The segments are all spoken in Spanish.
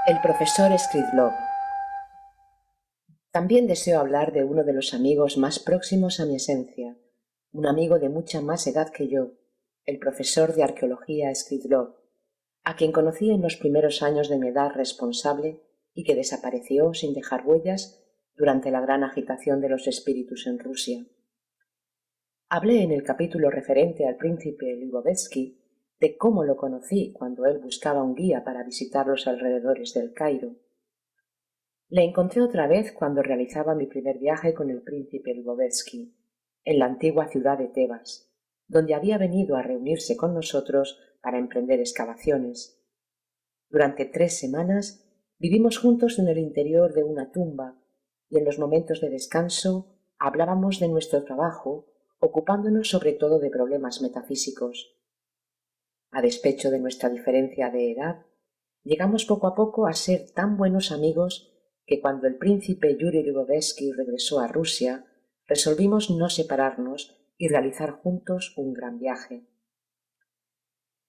El profesor Skridlov. También deseo hablar de uno de los amigos más próximos a mi esencia, un amigo de mucha más edad que yo, el profesor de arqueología Skridlov, a quien conocí en los primeros años de mi edad responsable y que desapareció sin dejar huellas durante la gran agitación de los espíritus en Rusia. Hablé en el capítulo referente al príncipe Ligovetsky de cómo lo conocí cuando él buscaba un guía para visitar los alrededores del Cairo. Le encontré otra vez cuando realizaba mi primer viaje con el príncipe Ligovetsky, en la antigua ciudad de Tebas, donde había venido a reunirse con nosotros para emprender excavaciones. Durante 3 semanas vivimos juntos en el interior de una tumba y en los momentos de descanso hablábamos de nuestro trabajo, ocupándonos sobre todo de problemas metafísicos. A despecho de nuestra diferencia de edad, llegamos poco a poco a ser tan buenos amigos que cuando el príncipe Yuri Ligovetsky regresó a Rusia, resolvimos no separarnos y realizar juntos un gran viaje.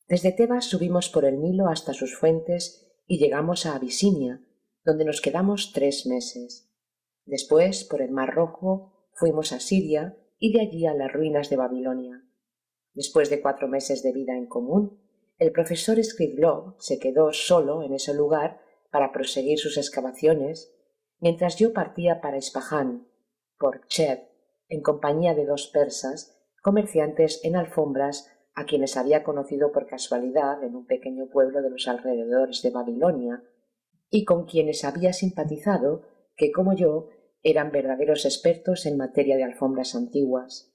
Desde Tebas subimos por el Nilo hasta sus fuentes y llegamos a Abisinia, donde nos quedamos 3 meses. Después, por el Mar Rojo, fuimos a Siria y de allí a las ruinas de Babilonia. Después de 4 meses de vida en común, el profesor Skridlov se quedó solo en ese lugar para proseguir sus excavaciones, mientras yo partía para Isfahán, por Cheb, en compañía de 2 persas, comerciantes en alfombras a quienes había conocido por casualidad en un pequeño pueblo de los alrededores de Babilonia, y con quienes había simpatizado que, como yo, eran verdaderos expertos en materia de alfombras antiguas.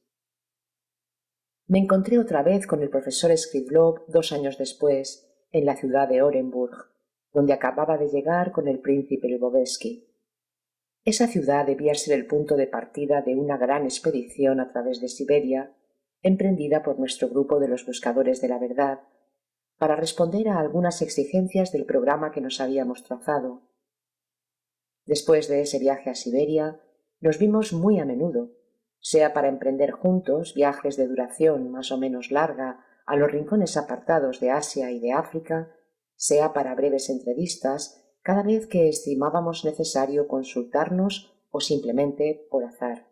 Me encontré otra vez con el profesor Skridlov 2 años después, en la ciudad de Orenburg, donde acababa de llegar con el príncipe Ligovetsky. Esa ciudad debía ser el punto de partida de una gran expedición a través de Siberia, emprendida por nuestro grupo de los buscadores de la verdad, para responder a algunas exigencias del programa que nos habíamos trazado. Después de ese viaje a Siberia, nos vimos muy a menudo, sea para emprender juntos viajes de duración más o menos larga a los rincones apartados de Asia y de África, sea para breves entrevistas cada vez que estimábamos necesario consultarnos o simplemente por azar.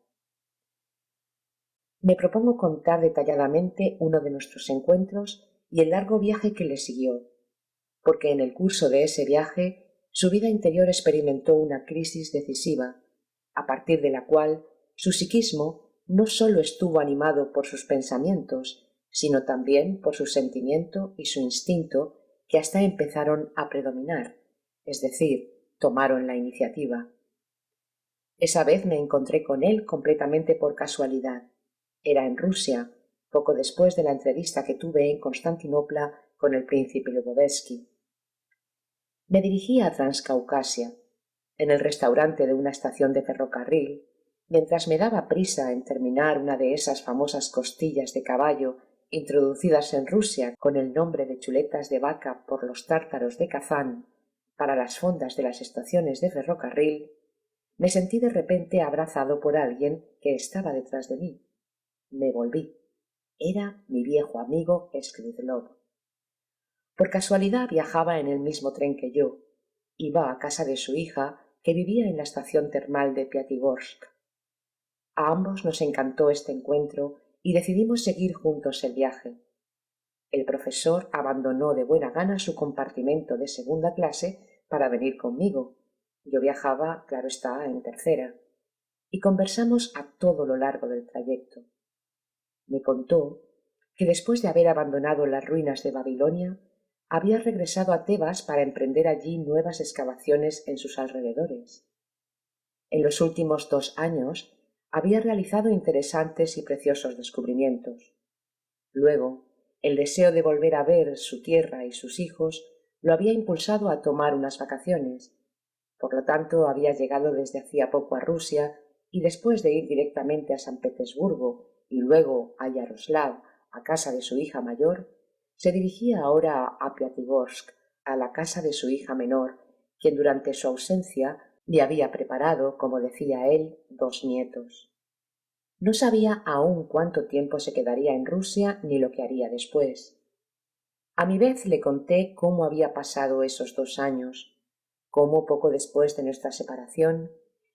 Me propongo contar detalladamente uno de nuestros encuentros y el largo viaje que le siguió, porque en el curso de ese viaje su vida interior experimentó una crisis decisiva, a partir de la cual su psiquismo no sólo estuvo animado por sus pensamientos, sino también por su sentimiento y su instinto, que hasta empezaron a predominar, es decir, tomaron la iniciativa. Esa vez me encontré con él completamente por casualidad. Era en Rusia, poco después de la entrevista que tuve en Constantinopla con el príncipe Ligovetsky. Me dirigí a Transcaucasia, en el restaurante de una estación de ferrocarril, mientras me daba prisa en terminar una de esas famosas costillas de caballo introducidas en Rusia con el nombre de chuletas de vaca por los tártaros de Kazán para las fondas de las estaciones de ferrocarril, me sentí de repente abrazado por alguien que estaba detrás de mí. Me volví. Era mi viejo amigo Skridlov. Por casualidad viajaba en el mismo tren que yo. Iba a casa de su hija, que vivía en la estación termal de Piatigorsk. A ambos nos encantó este encuentro y decidimos seguir juntos el viaje. El profesor abandonó de buena gana su compartimento de segunda clase para venir conmigo. Yo viajaba, claro está, en tercera, y conversamos a todo lo largo del trayecto. Me contó que después de haber abandonado las ruinas de Babilonia, había regresado a Tebas para emprender allí nuevas excavaciones en sus alrededores. En los últimos 2 años había realizado interesantes y preciosos descubrimientos. Luego, el deseo de volver a ver su tierra y sus hijos lo había impulsado a tomar unas vacaciones. Por lo tanto, había llegado desde hacía poco a Rusia y después de ir directamente a San Petersburgo y luego a Yaroslav, a casa de su hija mayor, se dirigía ahora a Piatigorsk, a la casa de su hija menor, quien durante su ausencia le había preparado, como decía él, 2 nietos. No sabía aún cuánto tiempo se quedaría en Rusia ni lo que haría después. A mi vez le conté cómo había pasado esos 2 años. cómo poco después de nuestra separación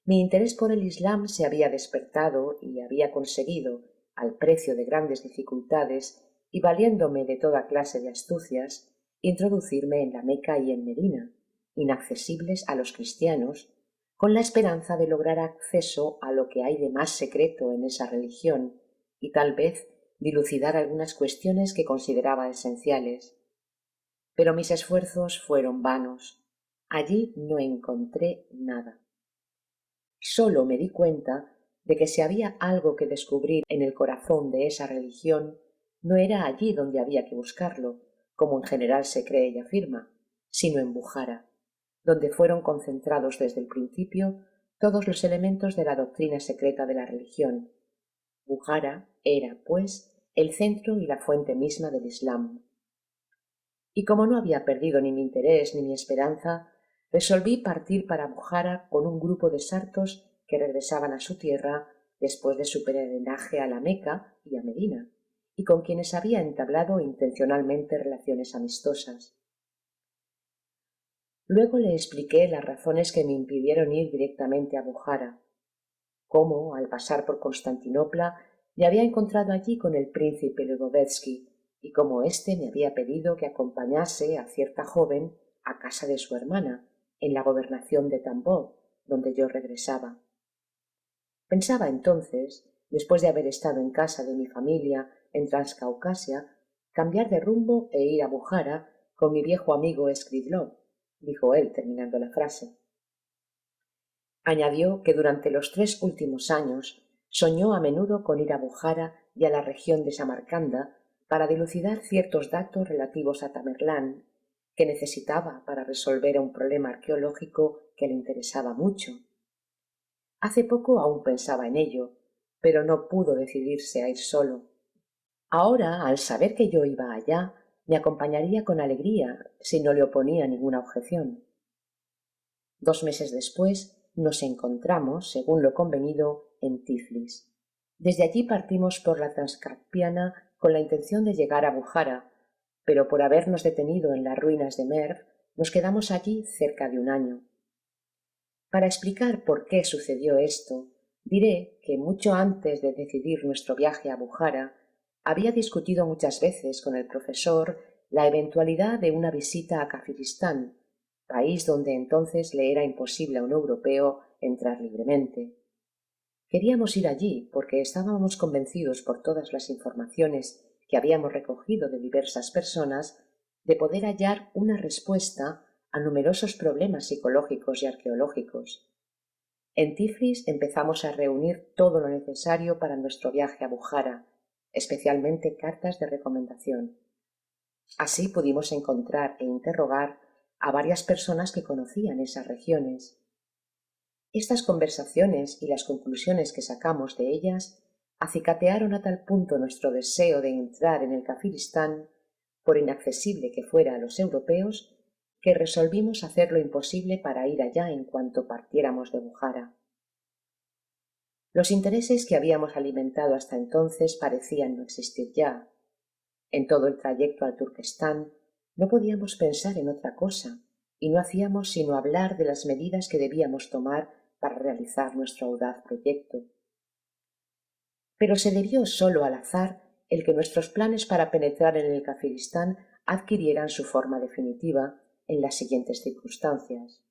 mi interés por el Islam se había despertado y había conseguido, al precio de grandes dificultades y valiéndome de toda clase de astucias, introducirme en la Meca y en Medina, inaccesibles a los cristianos, con la esperanza de lograr acceso a lo que hay de más secreto en esa religión y tal vez dilucidar algunas cuestiones que consideraba esenciales. Pero mis esfuerzos fueron vanos. Allí no encontré nada. Solo me di cuenta de que si había algo que descubrir en el corazón de esa religión, no era allí donde había que buscarlo, como en general se cree y afirma, sino en Bujara, donde fueron concentrados desde el principio todos los elementos de la doctrina secreta de la religión. Bujara era, pues, el centro y la fuente misma del Islam. Y como no había perdido ni mi interés ni mi esperanza, resolví partir para Bujara con un grupo de sartos que regresaban a su tierra después de su peregrinaje a la Meca y a Medina, y con quienes había entablado intencionalmente relaciones amistosas. Luego le expliqué las razones que me impidieron ir directamente a Bujara, cómo, al pasar por Constantinopla, me había encontrado allí con el príncipe Lugovedsky, y cómo éste me había pedido que acompañase a cierta joven a casa de su hermana, en la gobernación de Tambov, donde yo regresaba. Pensaba entonces, después de haber estado en casa de mi familia en Transcaucasia, cambiar de rumbo e ir a Bujara con mi viejo amigo Skridlov, dijo él terminando la frase. Añadió que durante los 3 últimos años soñó a menudo con ir a Bujara y a la región de Samarcanda para dilucidar ciertos datos relativos a Tamerlán, que necesitaba para resolver un problema arqueológico que le interesaba mucho. Hace poco aún pensaba en ello, pero no pudo decidirse a ir solo. Ahora, al saber que yo iba allá, me acompañaría con alegría si no le oponía ninguna objeción. 2 meses después nos encontramos, según lo convenido, en Tiflis. Desde allí partimos por la Transcaspiana con la intención de llegar a Bujara, pero por habernos detenido en las ruinas de Merv, nos quedamos allí cerca de un año. Para explicar por qué sucedió esto, diré que mucho antes de decidir nuestro viaje a Bujara, había discutido muchas veces con el profesor la eventualidad de una visita a Kafiristán, país donde entonces le era imposible a un europeo entrar libremente. Queríamos ir allí porque estábamos convencidos por todas las informaciones que habíamos recogido de diversas personas de poder hallar una respuesta a numerosos problemas psicológicos y arqueológicos. En Tiflis empezamos a reunir todo lo necesario para nuestro viaje a Bujara, especialmente cartas de recomendación. Así pudimos encontrar e interrogar a varias personas que conocían esas regiones. Estas conversaciones y las conclusiones que sacamos de ellas acicatearon a tal punto nuestro deseo de entrar en el Kafiristán, por inaccesible que fuera a los europeos, que resolvimos hacer lo imposible para ir allá en cuanto partiéramos de Bujara. Los intereses que habíamos alimentado hasta entonces parecían no existir ya. En todo el trayecto al Turquestán no podíamos pensar en otra cosa, y no hacíamos sino hablar de las medidas que debíamos tomar para realizar nuestro audaz proyecto. Pero se debió solo al azar el que nuestros planes para penetrar en el Kafiristán adquirieran su forma definitiva en las siguientes circunstancias.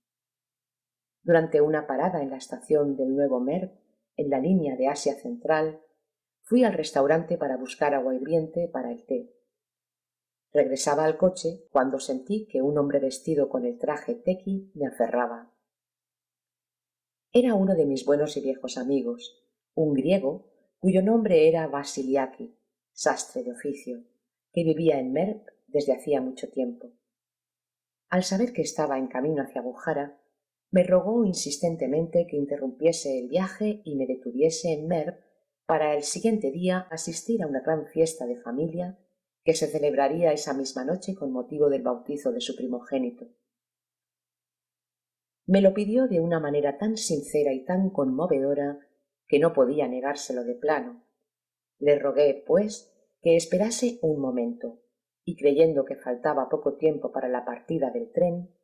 Durante una parada en la estación del Nuevo Merv, en la línea de Asia Central, fui al restaurante para buscar agua hirviente para el té. Regresaba al coche cuando sentí que un hombre vestido con el traje tequi me aferraba. Era uno de mis buenos y viejos amigos, un griego cuyo nombre era Vasiliaki, sastre de oficio, que vivía en Merv desde hacía mucho tiempo. Al saber que estaba en camino hacia Bujara, me rogó insistentemente que interrumpiese el viaje y me detuviese en Merv para el siguiente día asistir a una gran fiesta de familia que se celebraría esa misma noche con motivo del bautizo de su primogénito. Me lo pidió de una manera tan sincera y tan conmovedora que no podía negárselo de plano. Le rogué, pues, que esperase un momento, y creyendo que faltaba poco tiempo para la partida del tren,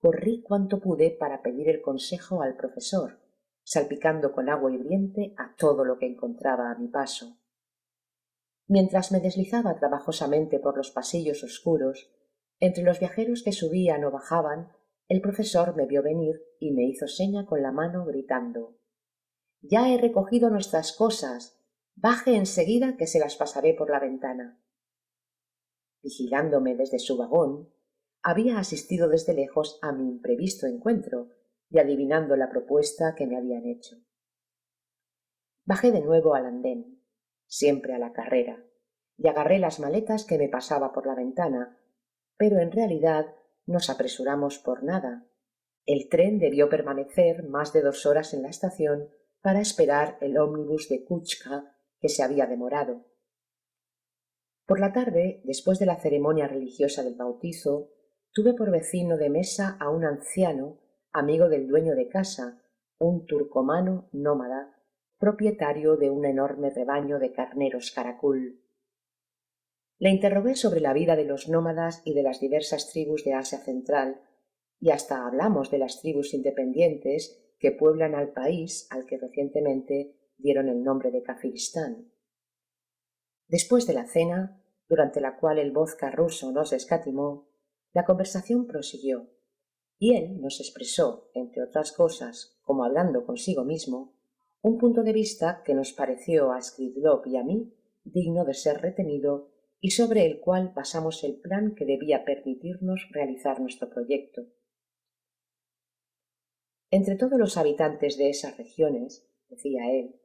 corrí cuanto pude para pedir el consejo al profesor, salpicando con agua hirviente a todo lo que encontraba a mi paso. Mientras me deslizaba trabajosamente por los pasillos oscuros, entre los viajeros que subían o bajaban, el profesor me vio venir y me hizo seña con la mano gritando: «Ya he recogido nuestras cosas. Baje enseguida que se las pasaré por la ventana». Vigilándome desde su vagón, había asistido desde lejos a mi imprevisto encuentro y adivinando la propuesta que me habían hecho. Bajé de nuevo al andén, siempre a la carrera, y agarré las maletas que me pasaba por la ventana, pero en realidad nos apresuramos por nada. El tren debió permanecer más de 2 horas en la estación para esperar el ómnibus de Kutska que se había demorado. Por la tarde, después de la ceremonia religiosa del bautizo, tuve por vecino de mesa a un anciano, amigo del dueño de casa, un turcomano nómada, propietario de un enorme rebaño de carneros caracul. Le interrogué sobre la vida de los nómadas y de las diversas tribus de Asia Central, y hasta hablamos de las tribus independientes que pueblan al país al que recientemente dieron el nombre de Kafiristán. Después de la cena, durante la cual el vodka ruso no se escatimó, la conversación prosiguió, y él nos expresó, entre otras cosas, como hablando consigo mismo, un punto de vista que nos pareció a Skridlov y a mí digno de ser retenido y sobre el cual basamos el plan que debía permitirnos realizar nuestro proyecto. Entre todos los habitantes de esas regiones, decía él,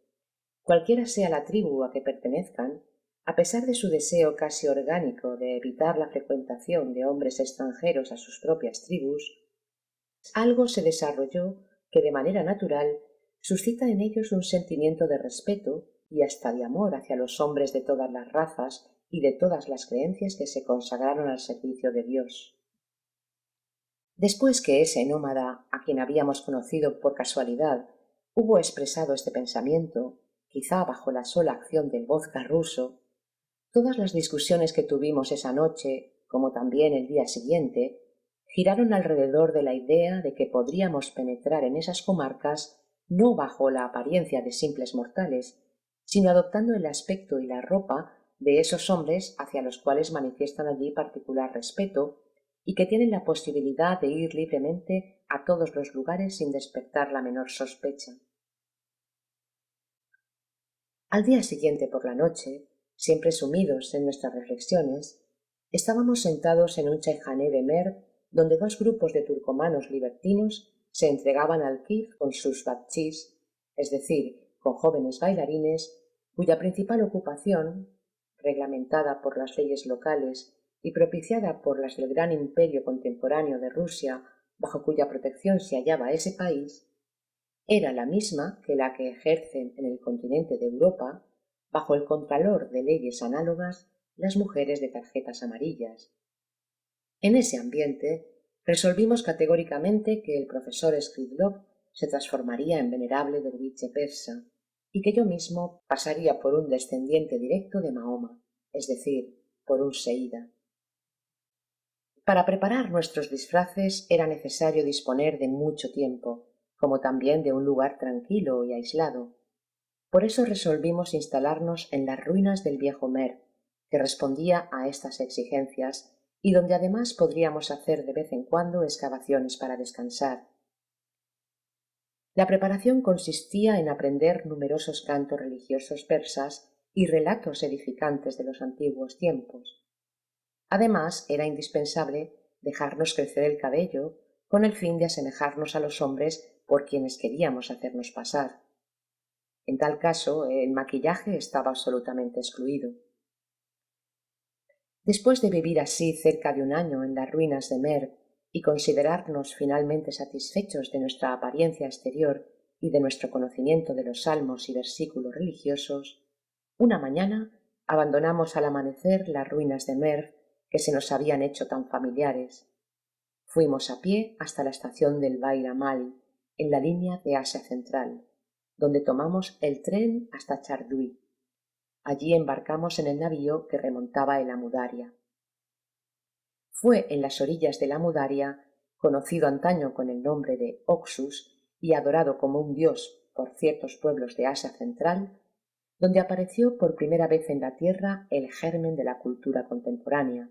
cualquiera sea la tribu a que pertenezcan, a pesar de su deseo casi orgánico de evitar la frecuentación de hombres extranjeros a sus propias tribus, algo se desarrolló que de manera natural suscita en ellos un sentimiento de respeto y hasta de amor hacia los hombres de todas las razas y de todas las creencias que se consagraron al servicio de Dios. Después que ese nómada, a quien habíamos conocido por casualidad, hubo expresado este pensamiento, quizá bajo la sola acción del vodka ruso, todas las discusiones que tuvimos esa noche, como también el día siguiente, giraron alrededor de la idea de que podríamos penetrar en esas comarcas no bajo la apariencia de simples mortales, sino adoptando el aspecto y la ropa de esos hombres hacia los cuales manifiestan allí particular respeto y que tienen la posibilidad de ir libremente a todos los lugares sin despertar la menor sospecha. Al día siguiente por la noche, siempre sumidos en nuestras reflexiones, estábamos sentados en un chaijané de Merv donde 2 grupos de turcomanos libertinos se entregaban al kif con sus bakchís, es decir, con jóvenes bailarines cuya principal ocupación, reglamentada por las leyes locales y propiciada por las del gran imperio contemporáneo de Rusia, bajo cuya protección se hallaba ese país, era la misma que la que ejercen en el continente de Europa, bajo el contralor de leyes análogas, las mujeres de tarjetas amarillas. En ese ambiente resolvimos categóricamente que el profesor Skridlov se transformaría en venerable derviche persa y que yo mismo pasaría por un descendiente directo de Mahoma, es decir, por un seída. Para preparar nuestros disfraces era necesario disponer de mucho tiempo, como también de un lugar tranquilo y aislado. Por eso resolvimos instalarnos en las ruinas del viejo Merv, que respondía a estas exigencias y donde además podríamos hacer de vez en cuando excavaciones para descansar. La preparación consistía en aprender numerosos cantos religiosos persas y relatos edificantes de los antiguos tiempos. Además, era indispensable dejarnos crecer el cabello con el fin de asemejarnos a los hombres por quienes queríamos hacernos pasar. En tal caso, el maquillaje estaba absolutamente excluido. Después de vivir así cerca de un año en las ruinas de Merv y considerarnos finalmente satisfechos de nuestra apariencia exterior y de nuestro conocimiento de los salmos y versículos religiosos, una mañana abandonamos al amanecer las ruinas de Merv que se nos habían hecho tan familiares. Fuimos a pie hasta la estación del Bair-Amali, en la línea de Asia Central, donde tomamos el tren hasta Chardui. Allí embarcamos en el navío que remontaba el Amudaria. Fue en las orillas del Amudaria, conocido antaño con el nombre de Oxus y adorado como un dios por ciertos pueblos de Asia Central, donde apareció por primera vez en la Tierra el germen de la cultura contemporánea.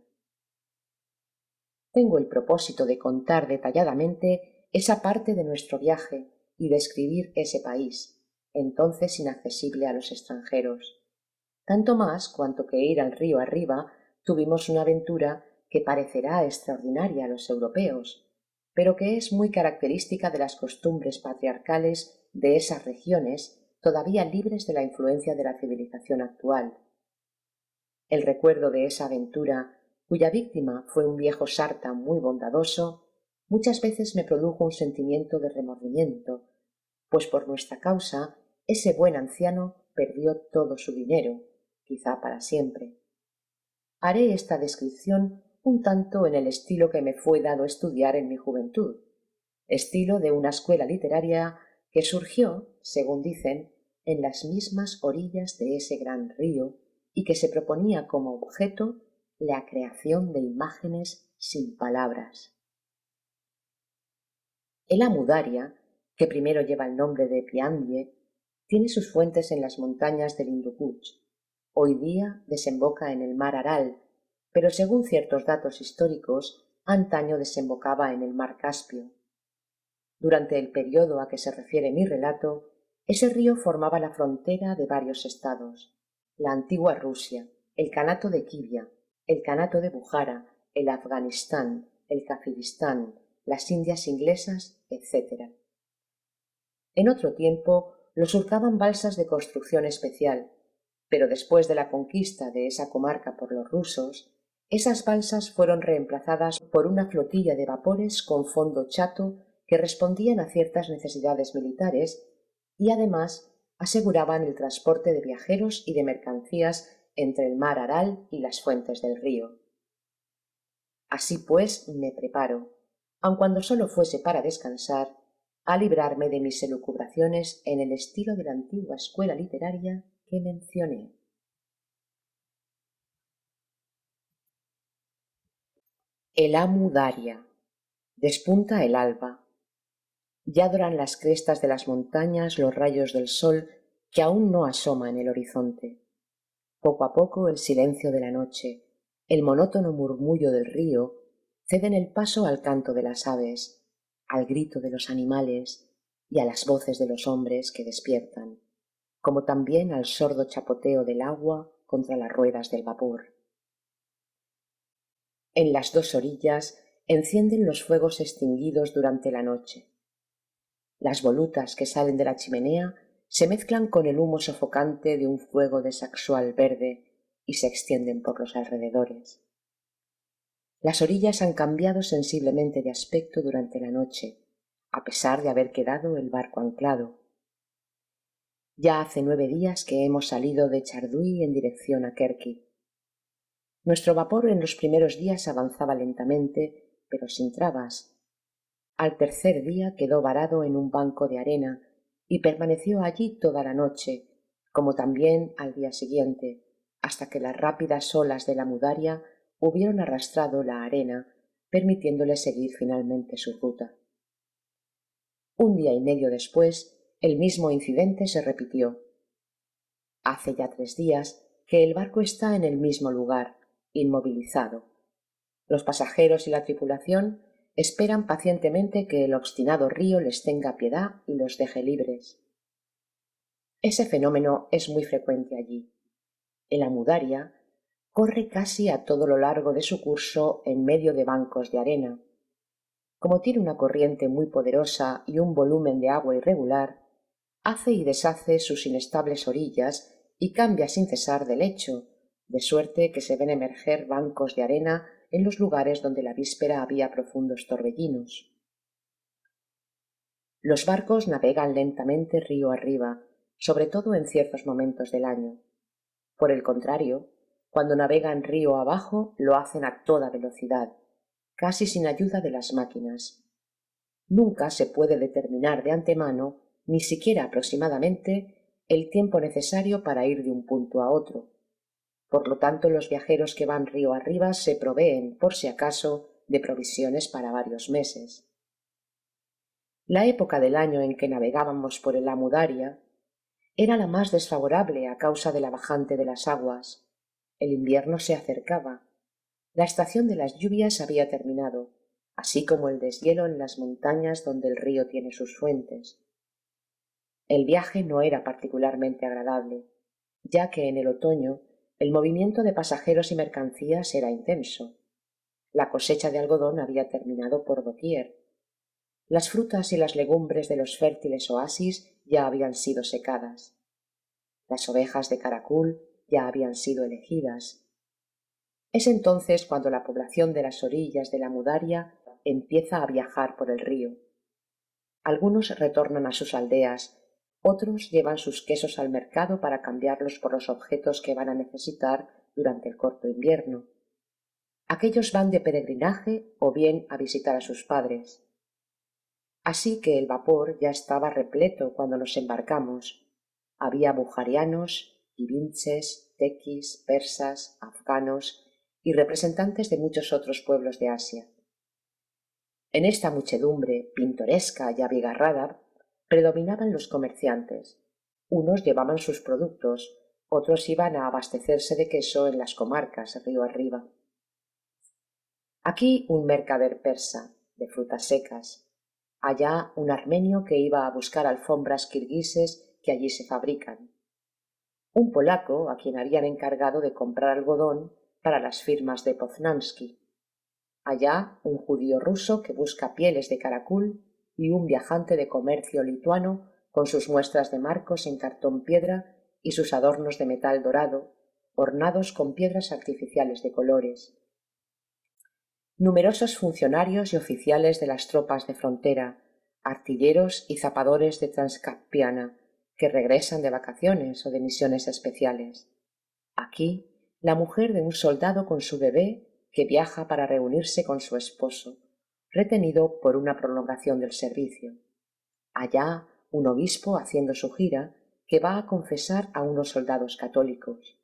Tengo el propósito de contar detalladamente esa parte de nuestro viaje y describir ese país, entonces inaccesible a los extranjeros, tanto más cuanto que ir al río arriba tuvimos una aventura que parecerá extraordinaria a los europeos, pero que es muy característica de las costumbres patriarcales de esas regiones todavía libres de la influencia de la civilización actual. El recuerdo de esa aventura, cuya víctima fue un viejo sarta muy bondadoso, muchas veces me produjo un sentimiento de remordimiento, pues por nuestra causa ese buen anciano perdió todo su dinero, quizá para siempre. Haré esta descripción un tanto en el estilo que me fue dado estudiar en mi juventud, estilo de una escuela literaria que surgió, según dicen, en las mismas orillas de ese gran río y que se proponía como objeto la creación de imágenes sin palabras. El Amudaria, que primero lleva el nombre de Piandie, tiene sus fuentes en las montañas del Hindu Kuch. Hoy día desemboca en el mar Aral, pero según ciertos datos históricos, antaño desembocaba en el mar Caspio. Durante el periodo a que se refiere mi relato, ese río formaba la frontera de varios estados: la antigua Rusia, el Kanato de Kivia, el Kanato de Bujara, el Afganistán, el Kazajistán, las Indias inglesas, etc. En otro tiempo lo surcaban balsas de construcción especial, pero después de la conquista de esa comarca por los rusos, esas balsas fueron reemplazadas por una flotilla de vapores con fondo chato que respondían a ciertas necesidades militares y además aseguraban el transporte de viajeros y de mercancías entre el mar Aral y las fuentes del río. Así pues me preparo, aun cuando solo fuese para descansar, a librarme de mis elucubraciones en el estilo de la antigua escuela literaria que mencioné. El Amu Daria. Despunta el alba. Ya doran las crestas de las montañas los rayos del sol que aún no asoma en el horizonte. Poco a poco el silencio de la noche, el monótono murmullo del río, ceden el paso al canto de las aves, al grito de los animales y a las voces de los hombres que despiertan, como también al sordo chapoteo del agua contra las ruedas del vapor. En las dos orillas encienden los fuegos extinguidos durante la noche. Las volutas que salen de la chimenea se mezclan con el humo sofocante de un fuego de saxual verde y se extienden por los alrededores. Las orillas han cambiado sensiblemente de aspecto durante la noche, a pesar de haber quedado el barco anclado. Ya hace 9 días que hemos salido de Charduy en dirección a Kerki. Nuestro vapor en los primeros días avanzaba lentamente, pero sin trabas. Al tercer día quedó varado en un banco de arena y permaneció allí toda la noche, como también al día siguiente, hasta que las rápidas olas de la Mudaria hubieron arrastrado la arena, permitiéndole seguir finalmente su ruta. Un día y medio después, el mismo incidente se repitió. Hace ya 3 días que el barco está en el mismo lugar, inmovilizado. Los pasajeros y la tripulación esperan pacientemente que el obstinado río les tenga piedad y los deje libres. Ese fenómeno es muy frecuente allí. El Amudaria corre casi a todo lo largo de su curso en medio de bancos de arena. Como tiene una corriente muy poderosa y un volumen de agua irregular, hace y deshace sus inestables orillas y cambia sin cesar de lecho, de suerte que se ven emerger bancos de arena en los lugares donde la víspera había profundos torbellinos. Los barcos navegan lentamente río arriba, sobre todo en ciertos momentos del año. Por el contrario, cuando navegan río abajo lo hacen a toda velocidad, casi sin ayuda de las máquinas. Nunca se puede determinar de antemano, ni siquiera aproximadamente, el tiempo necesario para ir de un punto a otro. Por lo tanto, los viajeros que van río arriba se proveen, por si acaso, de provisiones para varios meses. La época del año en que navegábamos por el Amu Daria era la más desfavorable a causa de la bajante de las aguas. El invierno se acercaba. La estación de las lluvias había terminado, así como el deshielo en las montañas donde el río tiene sus fuentes. El viaje no era particularmente agradable, ya que en el otoño el movimiento de pasajeros y mercancías era intenso. La cosecha de algodón había terminado por doquier. Las frutas y las legumbres de los fértiles oasis ya habían sido secadas. Las ovejas de Caracul ya habían sido elegidas. Es entonces cuando la población de las orillas de la Amu Daria empieza a viajar por el río. Algunos retornan a sus aldeas, otros llevan sus quesos al mercado para cambiarlos por los objetos que van a necesitar durante el corto invierno. Aquellos van de peregrinaje o bien a visitar a sus padres. Así que el vapor ya estaba repleto cuando nos embarcamos. Había bujarianos, ibinches, tequis, persas, afganos y representantes de muchos otros pueblos de Asia. En esta muchedumbre pintoresca y abigarrada predominaban los comerciantes. Unos llevaban sus productos, otros iban a abastecerse de queso en las comarcas río arriba. Aquí un mercader persa, de frutas secas. Allá un armenio que iba a buscar alfombras kirguises que allí se fabrican. Un polaco a quien habían encargado de comprar algodón para las firmas de Poznański. Allá un judío ruso que busca pieles de caracul y un viajante de comercio lituano con sus muestras de marcos en cartón piedra y sus adornos de metal dorado, ornados con piedras artificiales de colores. Numerosos funcionarios y oficiales de las tropas de frontera, artilleros y zapadores de Transcaspiana, que regresan de vacaciones o de misiones especiales. Aquí, la mujer de un soldado con su bebé que viaja para reunirse con su esposo, retenido por una prolongación del servicio. Allá, un obispo haciendo su gira que va a confesar a unos soldados católicos.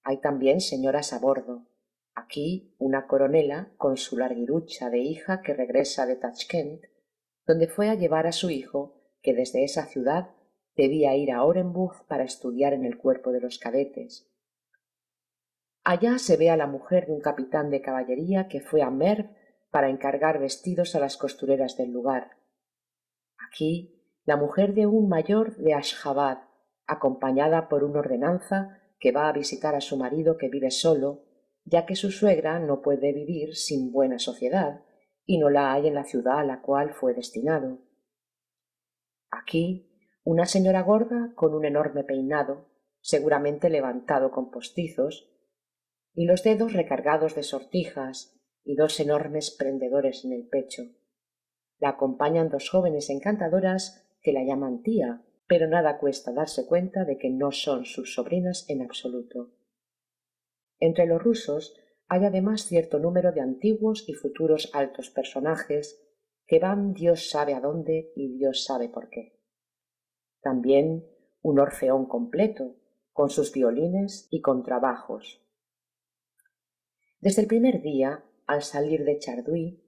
Hay también señoras a bordo. Aquí una coronela con su larguirucha de hija que regresa de Tashkent, donde fue a llevar a su hijo, que desde esa ciudad debía ir a Orenburg para estudiar en el cuerpo de los cadetes. Allá se ve a la mujer de un capitán de caballería que fue a Merv para encargar vestidos a las costureras del lugar. Aquí la mujer de un mayor de Ashjabad, acompañada por una ordenanza que va a visitar a su marido que vive solo, ya que su suegra no puede vivir sin buena sociedad y no la hay en la ciudad a la cual fue destinado. Aquí una señora gorda con un enorme peinado, seguramente levantado con postizos, y los dedos recargados de sortijas y dos enormes prendedores en el pecho. La acompañan dos jóvenes encantadoras que la llaman tía, pero nada cuesta darse cuenta de que no son sus sobrinas en absoluto. Entre los rusos hay además cierto número de antiguos y futuros altos personajes que van Dios sabe a dónde y Dios sabe por qué. También un orfeón completo, con sus violines y contrabajos. Desde el primer día, al salir de Charduy,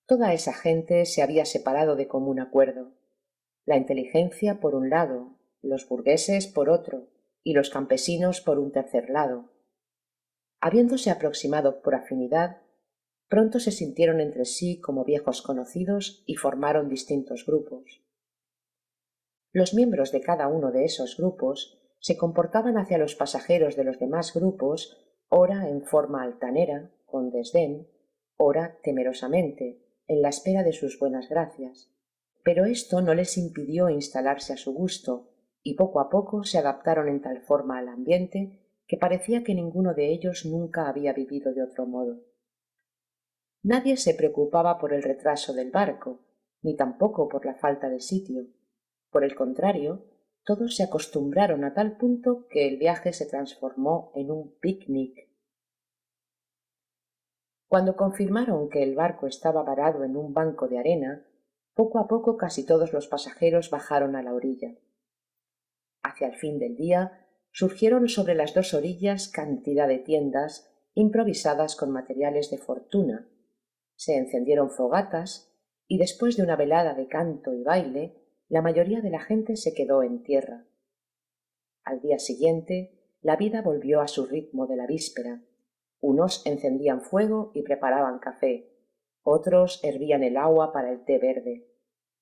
toda esa gente se había separado de común acuerdo. La inteligencia por un lado, los burgueses por otro y los campesinos por un tercer lado. Habiéndose aproximado por afinidad, pronto se sintieron entre sí como viejos conocidos y formaron distintos grupos. Los miembros de cada uno de esos grupos se comportaban hacia los pasajeros de los demás grupos ora en forma altanera, con desdén, ora temerosamente, en la espera de sus buenas gracias. Pero esto no les impidió instalarse a su gusto, y poco a poco se adaptaron en tal forma al ambiente que parecía que ninguno de ellos nunca había vivido de otro modo. Nadie se preocupaba por el retraso del barco, ni tampoco por la falta de sitio. Por el contrario, todos se acostumbraron a tal punto que el viaje se transformó en un picnic. Cuando confirmaron que el barco estaba varado en un banco de arena, poco a poco casi todos los pasajeros bajaron a la orilla. Hacia el fin del día surgieron sobre las dos orillas cantidad de tiendas improvisadas con materiales de fortuna. Se encendieron fogatas y después de una velada de canto y baile, la mayoría de la gente se quedó en tierra. Al día siguiente, la vida volvió a su ritmo de la víspera. Unos encendían fuego y preparaban café, otros hervían el agua para el té verde,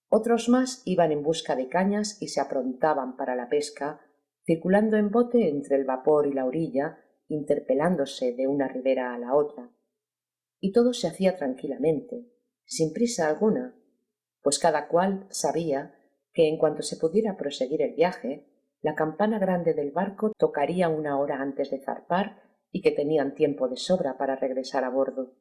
otros más iban en busca de cañas y se aprontaban para la pesca, circulando en bote entre el vapor y la orilla, interpelándose de una ribera a la otra. Y todo se hacía tranquilamente, sin prisa alguna, pues cada cual sabía que en cuanto se pudiera proseguir el viaje, la campana grande del barco tocaría una hora antes de zarpar y que tenían tiempo de sobra para regresar a bordo.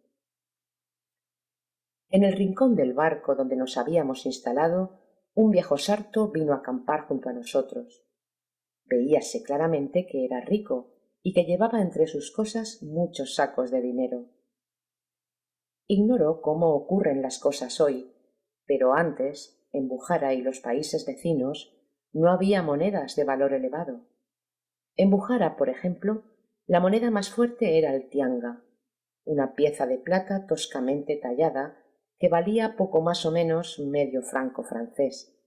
En el rincón del barco donde nos habíamos instalado, un viejo sarto vino a acampar junto a nosotros. Veíase claramente que era rico y que llevaba entre sus cosas muchos sacos de dinero. Ignoro cómo ocurren las cosas hoy, pero antes, en Bujara y los países vecinos, no había monedas de valor elevado. En Bujara, por ejemplo, la moneda más fuerte era el tianga, una pieza de plata toscamente tallada que valía poco más o menos medio franco francés.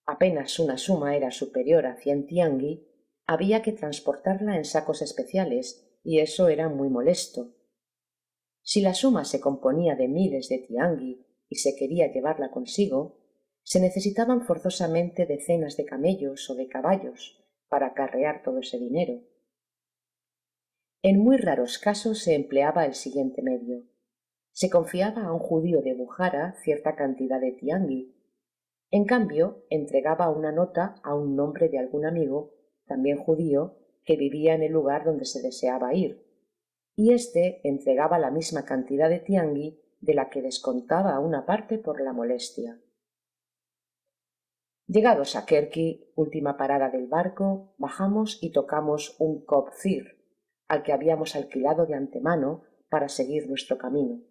Apenas una suma era superior a 100 tiangui, había que transportarla en sacos especiales, y eso era muy molesto. Si la suma se componía de miles de tiangui y se quería llevarla consigo, se necesitaban forzosamente decenas de camellos o de caballos para acarrear todo ese dinero. En muy raros casos se empleaba el siguiente medio. Se confiaba a un judío de Bujara cierta cantidad de tiangui. En cambio, entregaba una nota a un nombre de algún amigo, también judío, que vivía en el lugar donde se deseaba ir, y éste entregaba la misma cantidad de tiangui de la que descontaba una parte por la molestia. Llegados a Kerki, última parada del barco, bajamos y tocamos un kopzir, al que habíamos alquilado de antemano para seguir nuestro camino.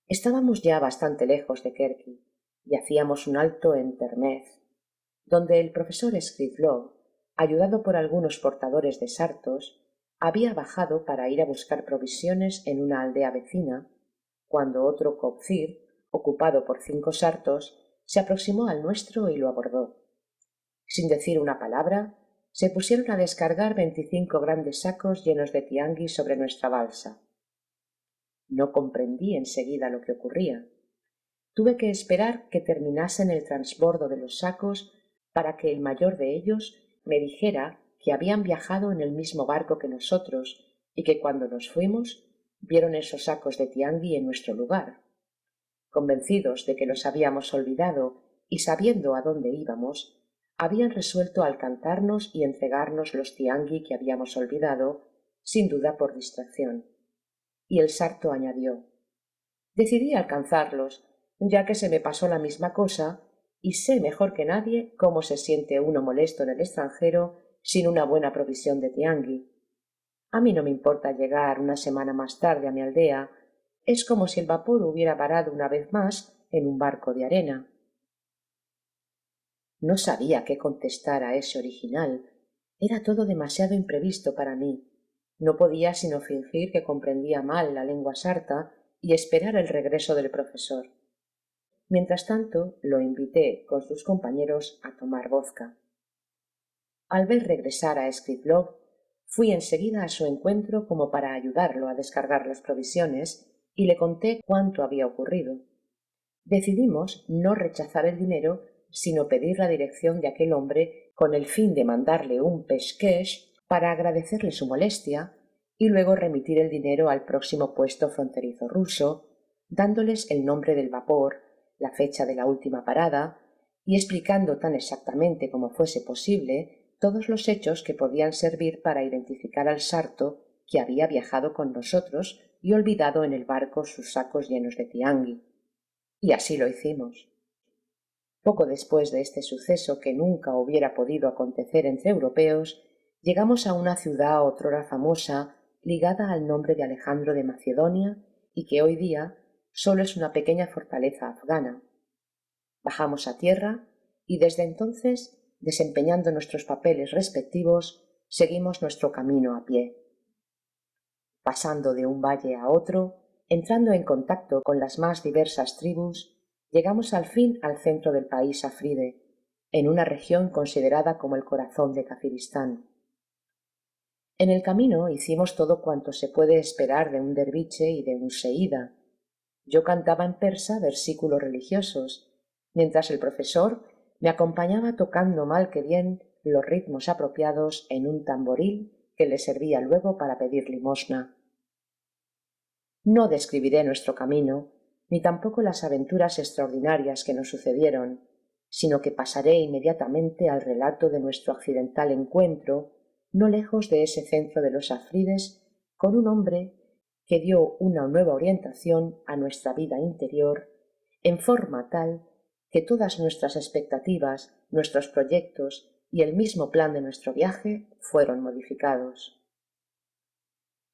Estábamos ya bastante lejos de Kerki y hacíamos un alto en Termez, donde el profesor Scrivlov, ayudado por algunos portadores de sartos, había bajado para ir a buscar provisiones en una aldea vecina, cuando otro kopzir, ocupado por 5 sartos, se aproximó al nuestro y lo abordó. Sin decir una palabra, se pusieron a descargar 25 grandes sacos llenos de tianguis sobre nuestra balsa. No comprendí enseguida lo que ocurría. Tuve que esperar que terminasen el transbordo de los sacos para que el mayor de ellos me dijera que habían viajado en el mismo barco que nosotros y que cuando nos fuimos vieron esos sacos de tiangui en nuestro lugar. Convencidos de que los habíamos olvidado y sabiendo a dónde íbamos, habían resuelto alcanzarnos y entregarnos los tiangui que habíamos olvidado, sin duda por distracción. Y el sarto añadió: decidí alcanzarlos, ya que se me pasó la misma cosa, y sé mejor que nadie cómo se siente uno molesto en el extranjero sin una buena provisión de tiangui. A mí no me importa llegar una semana más tarde a mi aldea, es como si el vapor hubiera varado una vez más en un barco de arena. No sabía qué contestar a ese original. Era todo demasiado imprevisto para mí. No podía sino fingir que comprendía mal la lengua sarta y esperar el regreso del profesor. Mientras tanto, lo invité con sus compañeros a tomar vodka. Al ver regresar a Scrivlov, fui enseguida a su encuentro como para ayudarlo a descargar las provisiones y le conté cuánto había ocurrido. Decidimos no rechazar el dinero, sino pedir la dirección de aquel hombre con el fin de mandarle un peshkesh para agradecerle su molestia y luego remitir el dinero al próximo puesto fronterizo ruso, dándoles el nombre del vapor, la fecha de la última parada y explicando tan exactamente como fuese posible todos los hechos que podían servir para identificar al sarto que había viajado con nosotros y olvidado en el barco sus sacos llenos de tiangui. Y así lo hicimos. Poco después de este suceso que nunca hubiera podido acontecer entre europeos, llegamos a una ciudad otrora famosa ligada al nombre de Alejandro de Macedonia y que hoy día solo es una pequeña fortaleza afgana. Bajamos a tierra y desde entonces, desempeñando nuestros papeles respectivos, seguimos nuestro camino a pie. Pasando de un valle a otro, Entrando en contacto con las más diversas tribus, llegamos al fin al centro del país afride, en una región considerada como el corazón de Kafiristán. En el camino hicimos todo cuanto se puede esperar de un derviche y de un seída. Yo cantaba en persa versículos religiosos, mientras el profesor me acompañaba tocando mal que bien los ritmos apropiados en un tamboril que le servía luego para pedir limosna. No describiré nuestro camino, ni tampoco las aventuras extraordinarias que nos sucedieron, sino que pasaré inmediatamente al relato de nuestro accidental encuentro, no lejos de ese centro de los afrides, con un hombre que dio una nueva orientación a nuestra vida interior, en forma tal que todas nuestras expectativas, nuestros proyectos y el mismo plan de nuestro viaje fueron modificados.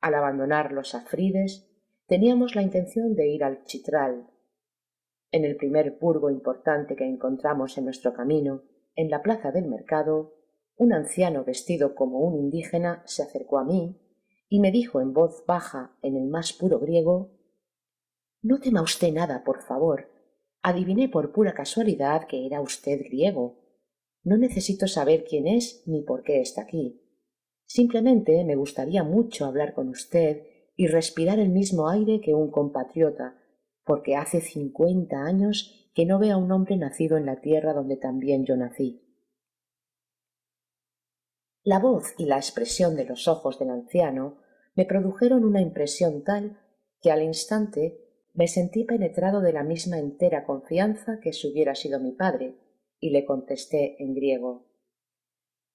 Al abandonar los afrides, teníamos la intención de ir al Chitral. En el primer burgo importante que encontramos en nuestro camino, en la plaza del mercado, un anciano vestido como un indígena se acercó a mí y me dijo en voz baja, en el más puro griego: «No tema usted nada, por favor. Adiviné por pura casualidad que era usted griego. No necesito saber quién es ni por qué está aquí. Simplemente me gustaría mucho hablar con usted y respirar el mismo aire que un compatriota, porque hace 50 años que no veo a un hombre nacido en la tierra donde también yo nací». La voz y la expresión de los ojos del anciano me produjeron una impresión tal que al instante me sentí penetrado de la misma entera confianza que si hubiera sido mi padre, y le contesté en griego: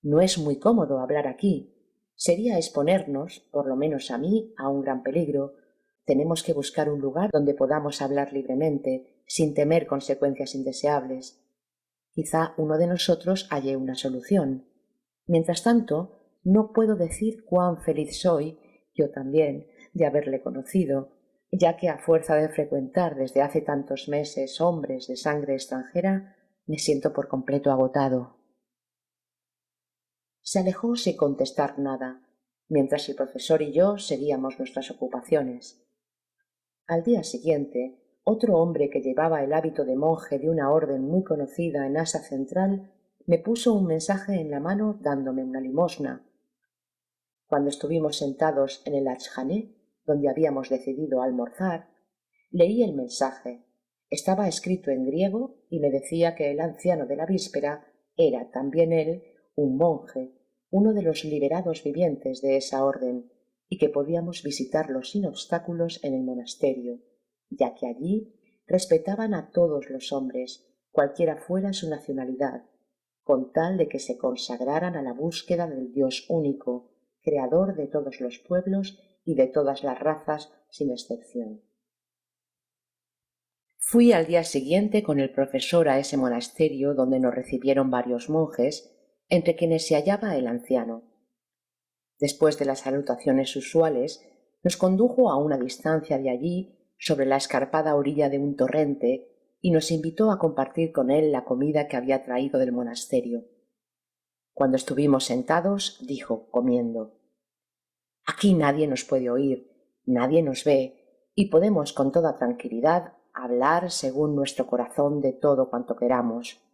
«No es muy cómodo hablar aquí. Sería exponernos, por lo menos a mí, a un gran peligro. Tenemos que buscar un lugar donde podamos hablar libremente, sin temer consecuencias indeseables. Quizá uno de nosotros halle una solución. Mientras tanto, no puedo decir cuán feliz soy, yo también, de haberle conocido, ya que a fuerza de frecuentar desde hace tantos meses hombres de sangre extranjera, me siento por completo agotado». Se alejó sin contestar nada, mientras el profesor y yo seguíamos nuestras ocupaciones. Al día siguiente, otro hombre que llevaba el hábito de monje de una orden muy conocida en Asia Central me puso un mensaje en la mano dándome una limosna. Cuando estuvimos sentados en el ashhané, donde habíamos decidido almorzar, leí el mensaje. Estaba escrito en griego y me decía que el anciano de la víspera era también él un monje, uno de los liberados vivientes de esa orden, y que podíamos visitarlo sin obstáculos en el monasterio, ya que allí respetaban a todos los hombres, cualquiera fuera su nacionalidad, con tal de que se consagraran a la búsqueda del Dios único, creador de todos los pueblos y de todas las razas sin excepción. Fui al día siguiente con el profesor a ese monasterio donde nos recibieron varios monjes, entre quienes se hallaba el anciano. Después de las salutaciones usuales, nos condujo a una distancia de allí, sobre la escarpada orilla de un torrente, y nos invitó a compartir con él la comida que había traído del monasterio. Cuando estuvimos sentados, dijo, comiendo: «Aquí nadie nos puede oír, nadie nos ve, y podemos con toda tranquilidad hablar según nuestro corazón de todo cuanto queramos».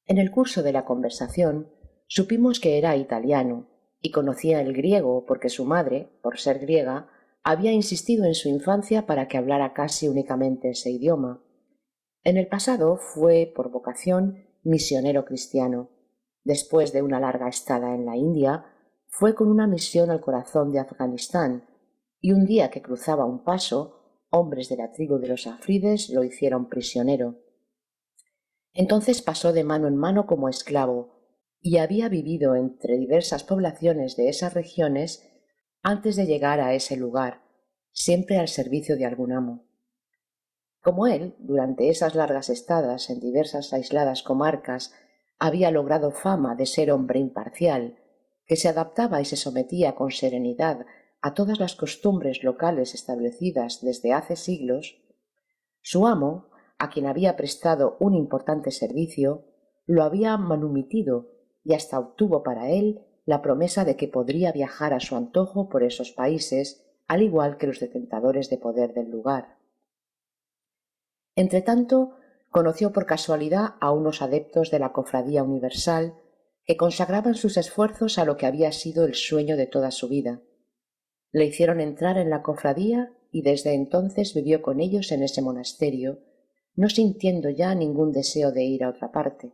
En el curso de la conversación supimos que era italiano y conocía el griego porque su madre, por ser griega, había insistido en su infancia para que hablara casi únicamente ese idioma. En el pasado fue, por vocación, misionero cristiano. Después de una larga estada en la India, fue con una misión al corazón de Afganistán, y un día que cruzaba un paso, hombres de la tribu de los afrides lo hicieron prisionero. Entonces pasó de mano en mano como esclavo, y había vivido entre diversas poblaciones de esas regiones antes de llegar a ese lugar, siempre al servicio de algún amo. Como él, durante esas largas estadas en diversas aisladas comarcas, había logrado fama de ser hombre imparcial, que se adaptaba y se sometía con serenidad a todas las costumbres locales establecidas desde hace siglos, su amo, a quien había prestado un importante servicio, lo había manumitido y hasta obtuvo para él la promesa de que podría viajar a su antojo por esos países al igual que los detentadores de poder del lugar. Entretanto, conoció por casualidad a unos adeptos de la Cofradía Universal que consagraban sus esfuerzos a lo que había sido el sueño de toda su vida. Le hicieron entrar en la cofradía y desde entonces vivió con ellos en ese monasterio, no sintiendo ya ningún deseo de ir a otra parte.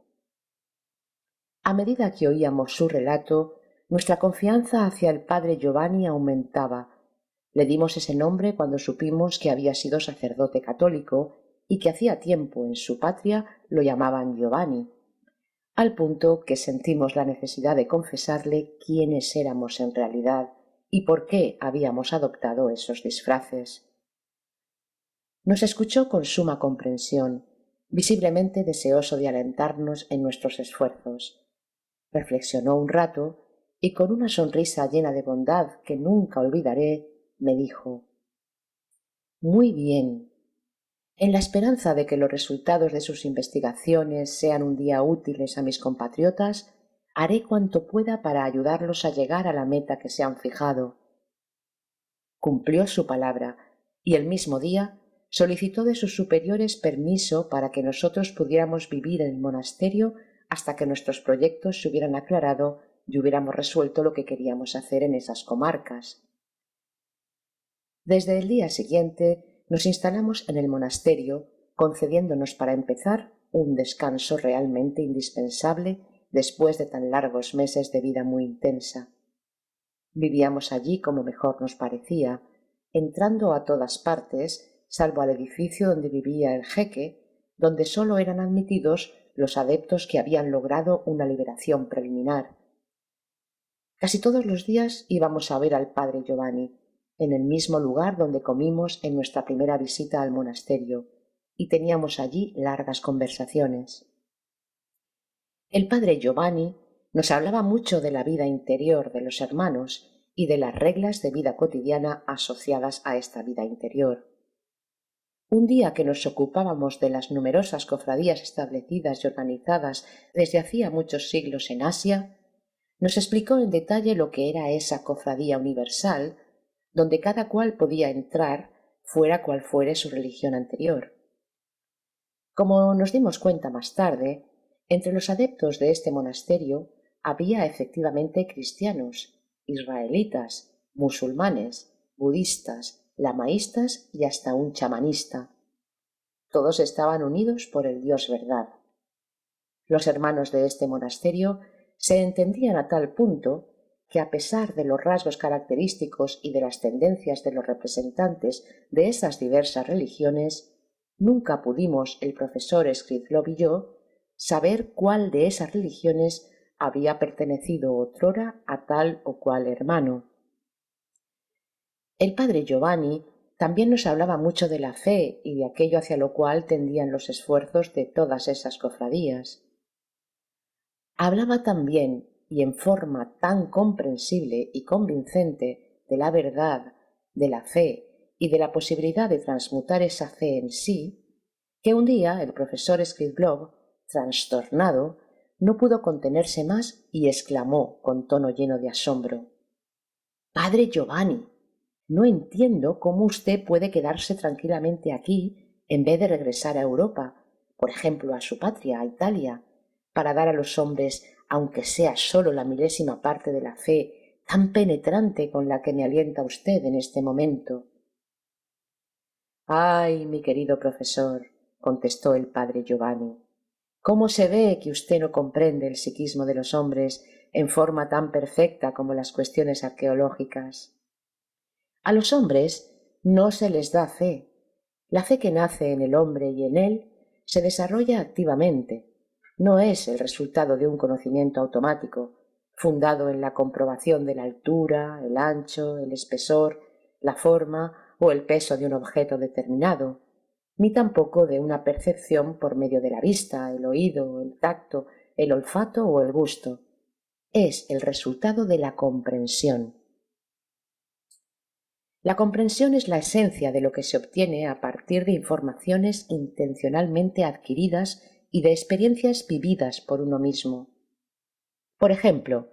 A medida que oíamos su relato, nuestra confianza hacia el padre Giovanni aumentaba. Le dimos ese nombre cuando supimos que había sido sacerdote católico y que hacía tiempo en su patria lo llamaban Giovanni, al punto que sentimos la necesidad de confesarle quiénes éramos en realidad y por qué habíamos adoptado esos disfraces. Nos escuchó con suma comprensión, visiblemente deseoso de alentarnos en nuestros esfuerzos. Reflexionó un rato y con una sonrisa llena de bondad que nunca olvidaré, me dijo: «Muy bien. En la esperanza de que los resultados de sus investigaciones sean un día útiles a mis compatriotas, haré cuanto pueda para ayudarlos a llegar a la meta que se han fijado». Cumplió su palabra y el mismo día solicitó de sus superiores permiso para que nosotros pudiéramos vivir en el monasterio hasta que nuestros proyectos se hubieran aclarado y hubiéramos resuelto lo que queríamos hacer en esas comarcas. Desde el día siguiente nos instalamos en el monasterio, concediéndonos para empezar un descanso realmente indispensable después de tan largos meses de vida muy intensa. Vivíamos allí como mejor nos parecía, entrando a todas partes, salvo al edificio donde vivía el jeque, donde sólo eran admitidos los adeptos que habían logrado una liberación preliminar. Casi todos los días íbamos a ver al padre Giovanni, en el mismo lugar donde comimos en nuestra primera visita al monasterio, y teníamos allí largas conversaciones. El padre Giovanni nos hablaba mucho de la vida interior de los hermanos y de las reglas de vida cotidiana asociadas a esta vida interior. Un día que nos ocupábamos de las numerosas cofradías establecidas y organizadas desde hacía muchos siglos en Asia, nos explicó en detalle lo que era esa cofradía universal, donde cada cual podía entrar, fuera cual fuere su religión anterior. Como nos dimos cuenta más tarde, entre los adeptos de este monasterio había efectivamente cristianos, israelitas, musulmanes, budistas, lamaístas y hasta un chamanista. Todos estaban unidos por el Dios verdad. Los hermanos de este monasterio se entendían a tal punto que, a pesar de los rasgos característicos y de las tendencias de los representantes de esas diversas religiones, nunca pudimos, el profesor Skridlov y yo, saber cuál de esas religiones había pertenecido otrora a tal o cual hermano. El padre Giovanni también nos hablaba mucho de la fe y de aquello hacia lo cual tendían los esfuerzos de todas esas cofradías. Hablaba también, y en forma tan comprensible y convincente, de la verdad, de la fe y de la posibilidad de transmutar esa fe en sí, que un día el profesor Skridlov, trastornado, no pudo contenerse más y exclamó con tono lleno de asombro: «Padre Giovanni, no entiendo cómo usted puede quedarse tranquilamente aquí en vez de regresar a Europa, por ejemplo a su patria, a Italia, para dar a los hombres, aunque sea sólo la milésima parte de la fe tan penetrante con la que me alienta usted en este momento». «Ay, mi querido profesor», contestó el padre Giovanni, «¿cómo se ve que usted no comprende el psiquismo de los hombres en forma tan perfecta como las cuestiones arqueológicas? A los hombres no se les da fe. La fe que nace en el hombre y en él se desarrolla activamente. No es el resultado de un conocimiento automático, fundado en la comprobación de la altura, el ancho, el espesor, la forma o el peso de un objeto determinado, ni tampoco de una percepción por medio de la vista, el oído, el tacto, el olfato o el gusto. Es el resultado de la comprensión. La comprensión es la esencia de lo que se obtiene a partir de informaciones intencionalmente adquiridas y de experiencias vividas por uno mismo. Por ejemplo,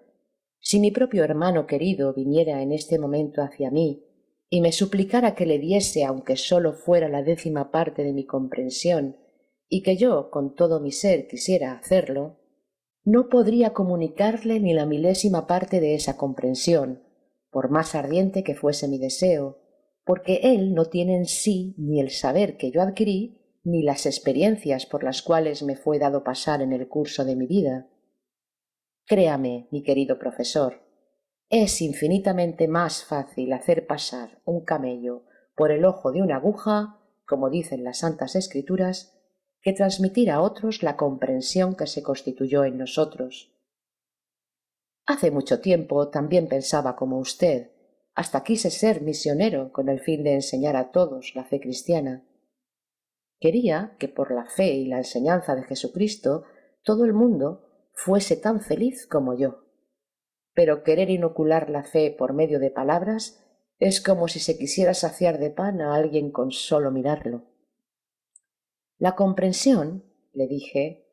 si mi propio hermano querido viniera en este momento hacia mí y me suplicara que le diese, aunque sólo fuera la 10ª parte de mi comprensión, y que yo con todo mi ser quisiera hacerlo, no podría comunicarle ni la 1000ª parte de esa comprensión, por más ardiente que fuese mi deseo, porque él no tiene en sí ni el saber que yo adquirí, ni las experiencias por las cuales me fue dado pasar en el curso de mi vida. Créame, mi querido profesor, es infinitamente más fácil hacer pasar un camello por el ojo de una aguja, como dicen las Santas Escrituras, que transmitir a otros la comprensión que se constituyó en nosotros. Hace mucho tiempo también pensaba como usted, hasta quise ser misionero con el fin de enseñar a todos la fe cristiana. Quería que por la fe y la enseñanza de Jesucristo todo el mundo fuese tan feliz como yo. Pero querer inocular la fe por medio de palabras es como si se quisiera saciar de pan a alguien con solo mirarlo. La comprensión, le dije,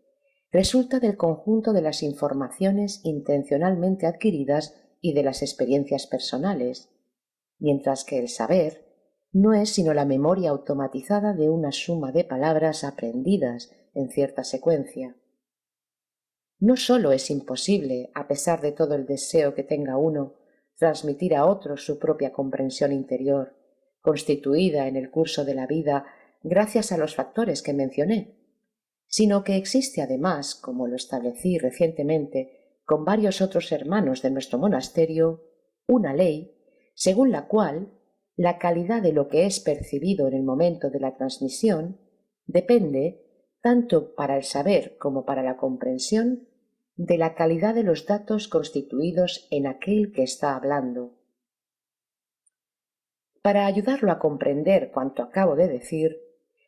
resulta del conjunto de las informaciones intencionalmente adquiridas y de las experiencias personales, mientras que el saber no es sino la memoria automatizada de una suma de palabras aprendidas en cierta secuencia. No sólo es imposible, a pesar de todo el deseo que tenga uno, transmitir a otros su propia comprensión interior, constituida en el curso de la vida gracias a los factores que mencioné, sino que existe además, como lo establecí recientemente con varios otros hermanos de nuestro monasterio, una ley según la cual la calidad de lo que es percibido en el momento de la transmisión depende, tanto para el saber como para la comprensión, de la calidad de los datos constituidos en aquel que está hablando. Para ayudarlo a comprender cuanto acabo de decir,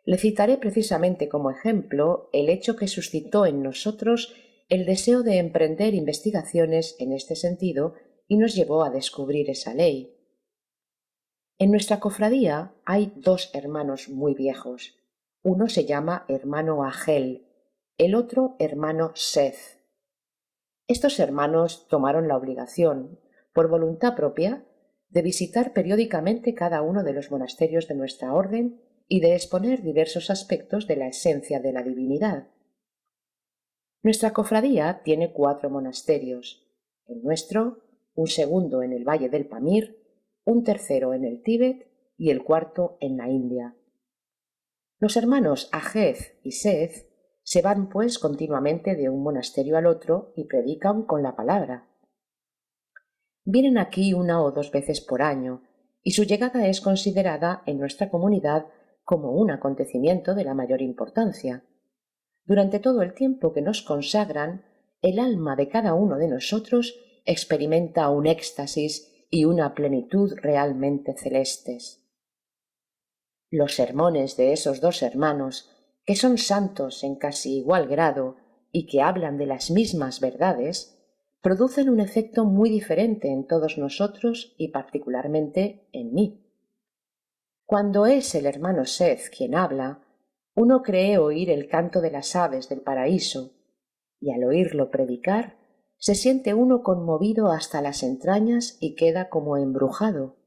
le citaré precisamente como ejemplo el hecho que suscitó en nosotros el deseo de emprender investigaciones en este sentido y nos llevó a descubrir esa ley. En nuestra cofradía hay 2 hermanos muy viejos. Uno se llama hermano Agel, el otro hermano Seth. Estos hermanos tomaron la obligación, por voluntad propia, de visitar periódicamente cada uno de los monasterios de nuestra orden y de exponer diversos aspectos de la esencia de la divinidad. Nuestra cofradía tiene 4 monasterios, el nuestro, un segundo en el Valle del Pamir, un tercero en el Tíbet y el cuarto en la India. Los hermanos Agez y Seth se van pues continuamente de un monasterio al otro y predican con la palabra. Vienen aquí 1 o 2 veces por año y su llegada es considerada en nuestra comunidad como un acontecimiento de la mayor importancia. Durante todo el tiempo que nos consagran, el alma de cada uno de nosotros experimenta un éxtasis y una plenitud realmente celestes. Los sermones de esos 2 hermanos, que son santos en casi igual grado y que hablan de las mismas verdades, producen un efecto muy diferente en todos nosotros y particularmente en mí. Cuando es el hermano Seth quien habla, uno cree oír el canto de las aves del paraíso, y al oírlo predicar, se siente uno conmovido hasta las entrañas y queda como embrujado.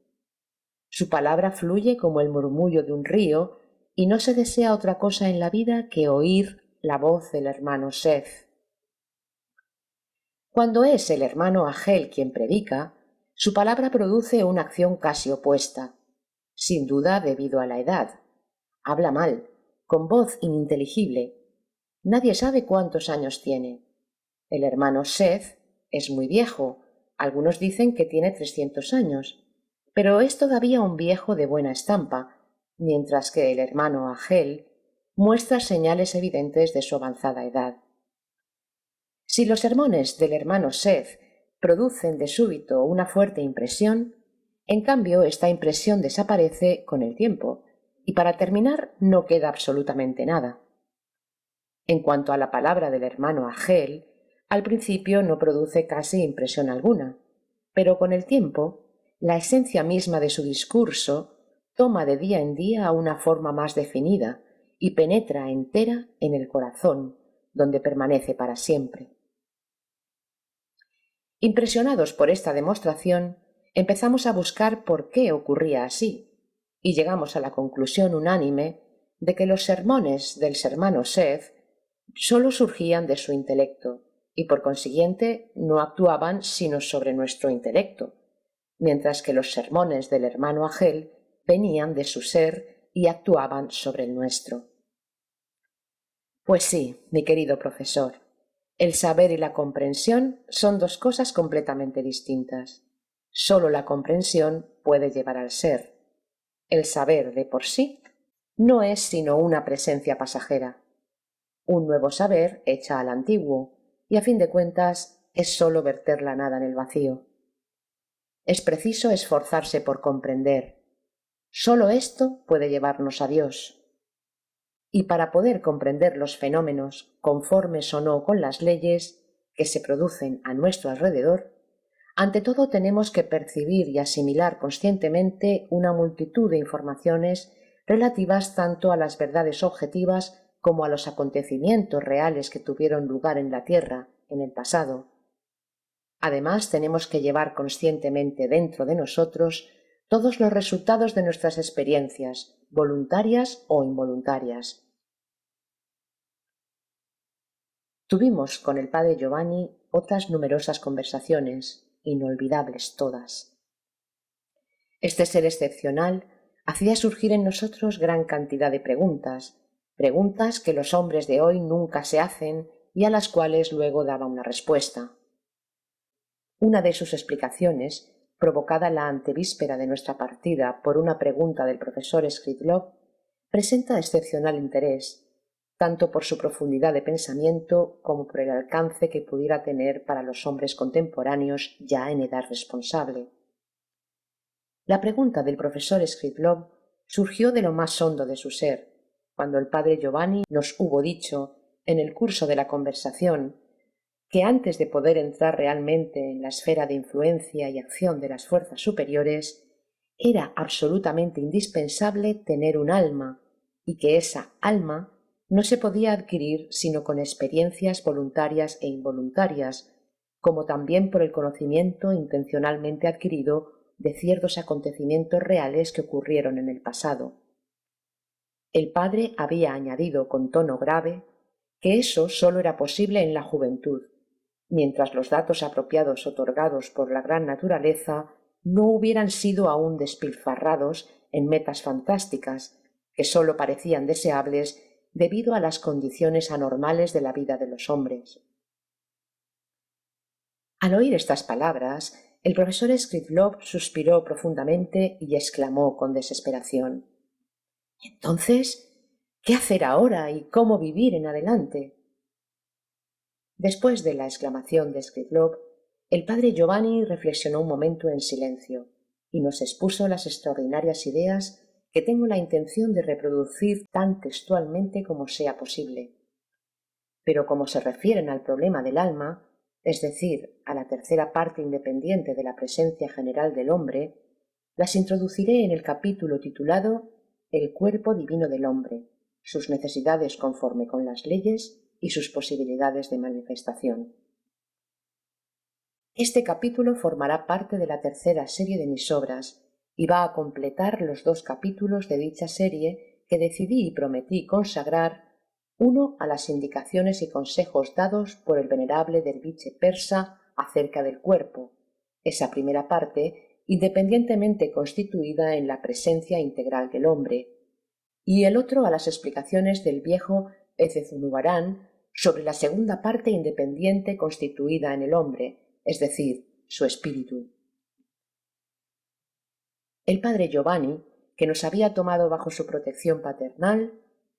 Su palabra fluye como el murmullo de un río y no se desea otra cosa en la vida que oír la voz del hermano Seth. Cuando es el hermano Agel quien predica, su palabra produce una acción casi opuesta, sin duda debido a la edad. Habla mal, con voz ininteligible. Nadie sabe cuántos años tiene. El hermano Seth es muy viejo, algunos dicen que tiene 300 años, pero es todavía un viejo de buena estampa, mientras que el hermano Agel muestra señales evidentes de su avanzada edad. Si los sermones del hermano Seth producen de súbito una fuerte impresión, en cambio esta impresión desaparece con el tiempo, y para terminar no queda absolutamente nada. En cuanto a la palabra del hermano Agel, al principio no produce casi impresión alguna, pero con el tiempo, la esencia misma de su discurso toma de día en día una forma más definida y penetra entera en el corazón, donde permanece para siempre. Impresionados por esta demostración, Empezamos a buscar por qué ocurría así, y llegamos a la conclusión unánime de que los sermones del hermano Seth sólo surgían de su intelecto, y por consiguiente no actuaban sino sobre nuestro intelecto, mientras que los sermones del hermano Agel venían de su ser y actuaban sobre el nuestro. Pues sí, mi querido profesor, el saber y la comprensión son dos cosas completamente distintas. Sólo la comprensión puede llevar al ser. El saber de por sí no es sino una presencia pasajera. Un nuevo saber echa al antiguo, y a fin de cuentas es sólo verter la nada en el vacío. Es preciso esforzarse por comprender. Sólo esto puede llevarnos a Dios. Y para poder comprender los fenómenos, conformes o no con las leyes que se producen a nuestro alrededor, ante todo tenemos que percibir y asimilar conscientemente una multitud de informaciones relativas tanto a las verdades objetivas como a los acontecimientos reales que tuvieron lugar en la Tierra en el pasado. Además, tenemos que llevar conscientemente dentro de nosotros todos los resultados de nuestras experiencias, voluntarias o involuntarias. Tuvimos con el padre Giovanni otras numerosas conversaciones, inolvidables todas. Este ser excepcional hacía surgir en nosotros gran cantidad de preguntas que los hombres de hoy nunca se hacen y a las cuales luego daba una respuesta. Una de sus explicaciones, provocada la antevíspera de nuestra partida por una pregunta del profesor Skridlov, presenta excepcional interés, tanto por su profundidad de pensamiento como por el alcance que pudiera tener para los hombres contemporáneos ya en edad responsable. La pregunta del profesor Skridlov surgió de lo más hondo de su ser, cuando el padre Giovanni nos hubo dicho, en el curso de la conversación, que antes de poder entrar realmente en la esfera de influencia y acción de las fuerzas superiores, era absolutamente indispensable tener un alma, y que esa alma no se podía adquirir sino con experiencias voluntarias e involuntarias, como también por el conocimiento intencionalmente adquirido de ciertos acontecimientos reales que ocurrieron en el pasado. El padre había añadido con tono grave que eso sólo era posible en la juventud, mientras los datos apropiados otorgados por la gran naturaleza no hubieran sido aún despilfarrados en metas fantásticas que sólo parecían deseables debido a las condiciones anormales de la vida de los hombres. Al oír estas palabras, el profesor Skridlov suspiró profundamente y exclamó con desesperación: «Entonces, ¿qué hacer ahora y cómo vivir en adelante?». Después de la exclamación de Skridlov, el padre Giovanni reflexionó un momento en silencio y nos expuso las extraordinarias ideas que tengo la intención de reproducir tan textualmente como sea posible. Pero como se refieren al problema del alma, es decir, a la tercera parte independiente de la presencia general del hombre, las introduciré en el capítulo titulado El cuerpo divino del hombre, sus necesidades conforme con las leyes y sus posibilidades de manifestación. Este capítulo formará parte de la tercera serie de mis obras y va a completar los dos capítulos de dicha serie que decidí y prometí consagrar, uno a las indicaciones y consejos dados por el venerable derviche persa acerca del cuerpo, esa primera parte independientemente constituida en la presencia integral del hombre, y el otro a las explicaciones del viejo Ecezunubarán sobre la segunda parte independiente constituida en el hombre, es decir, su espíritu. El padre Giovanni, que nos había tomado bajo su protección paternal,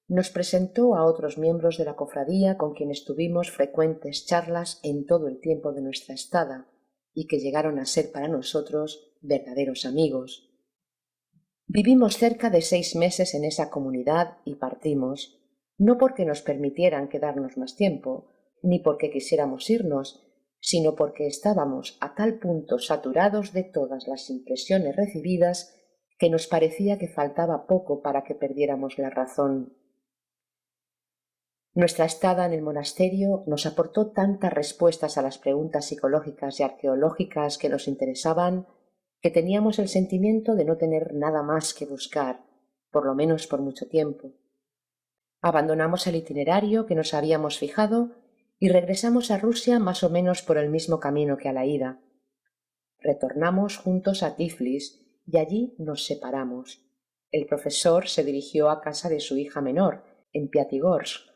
nos presentó a otros miembros de la cofradía con quienes tuvimos frecuentes charlas en todo el tiempo de nuestra estada y que llegaron a ser para nosotros verdaderos amigos. Vivimos cerca de 6 meses en esa comunidad y partimos, no porque nos permitieran quedarnos más tiempo, ni porque quisiéramos irnos, sino porque estábamos a tal punto saturados de todas las impresiones recibidas que nos parecía que faltaba poco para que perdiéramos la razón. Nuestra estada en el monasterio nos aportó tantas respuestas a las preguntas psicológicas y arqueológicas que nos interesaban que teníamos el sentimiento de no tener nada más que buscar, por lo menos por mucho tiempo. Abandonamos el itinerario que nos habíamos fijado y regresamos a Rusia más o menos por el mismo camino que a la ida. Retornamos juntos a Tiflis y allí nos separamos. El profesor se dirigió a casa de su hija menor, en Piatigorsk,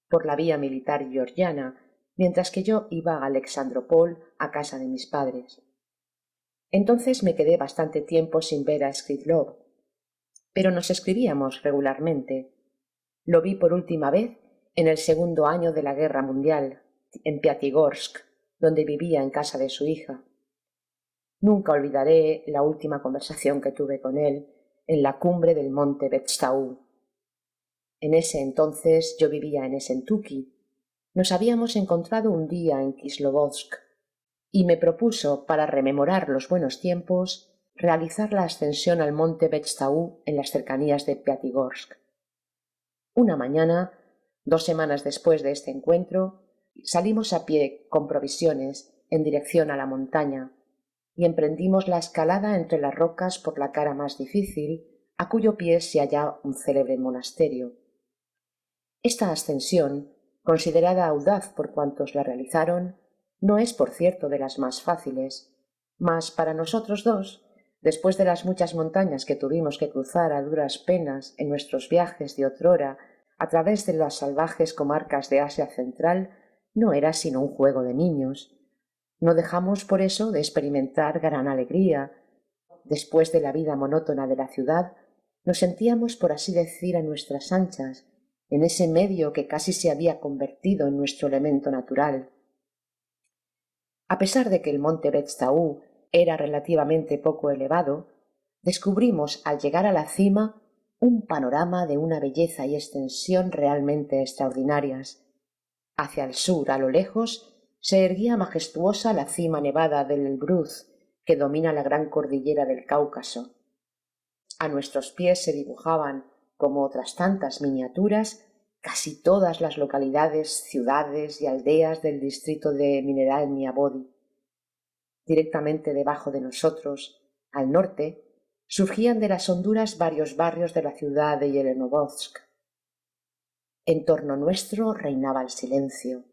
por la vía militar georgiana, mientras que yo iba a Alexandropol, a casa de mis padres. Entonces me quedé bastante tiempo sin ver a Skridlov, pero nos escribíamos regularmente. Lo vi por última vez en el segundo año de la Guerra Mundial, en Piatigorsk, donde vivía en casa de su hija. Nunca olvidaré la última conversación que tuve con él en la cumbre del monte Betstau. En ese entonces yo vivía en Esentuki. Nos habíamos encontrado un día en Kislovodsk y me propuso, para rememorar los buenos tiempos, realizar la ascensión al monte Betstau en las cercanías de Piatigorsk. Una mañana, 2 semanas después de este encuentro, salimos a pie con provisiones en dirección a la montaña y emprendimos la escalada entre las rocas por la cara más difícil, a cuyo pie se hallaba un célebre monasterio. Esta ascensión, considerada audaz por cuantos la realizaron, no es, por cierto, de las más fáciles, mas para nosotros dos, después de las muchas montañas que tuvimos que cruzar a duras penas en nuestros viajes de otrora a través de las salvajes comarcas de Asia Central, no era sino un juego de niños. No dejamos por eso de experimentar gran alegría. Después de la vida monótona de la ciudad, nos sentíamos, por así decir, a nuestras anchas, en ese medio que casi se había convertido en nuestro elemento natural. A pesar de que el monte Betstau era relativamente poco elevado, descubrimos al llegar a la cima un panorama de una belleza y extensión realmente extraordinarias. Hacia el sur, a lo lejos, se erguía majestuosa la cima nevada del Elbruz, que domina la gran cordillera del Cáucaso. A nuestros pies se dibujaban, como otras tantas miniaturas, casi todas las localidades, ciudades y aldeas del distrito de Mineralny Vody. Directamente debajo de nosotros, al norte, surgían de las honduras varios barrios de la ciudad de Yelenovozk. En torno nuestro reinaba el silencio.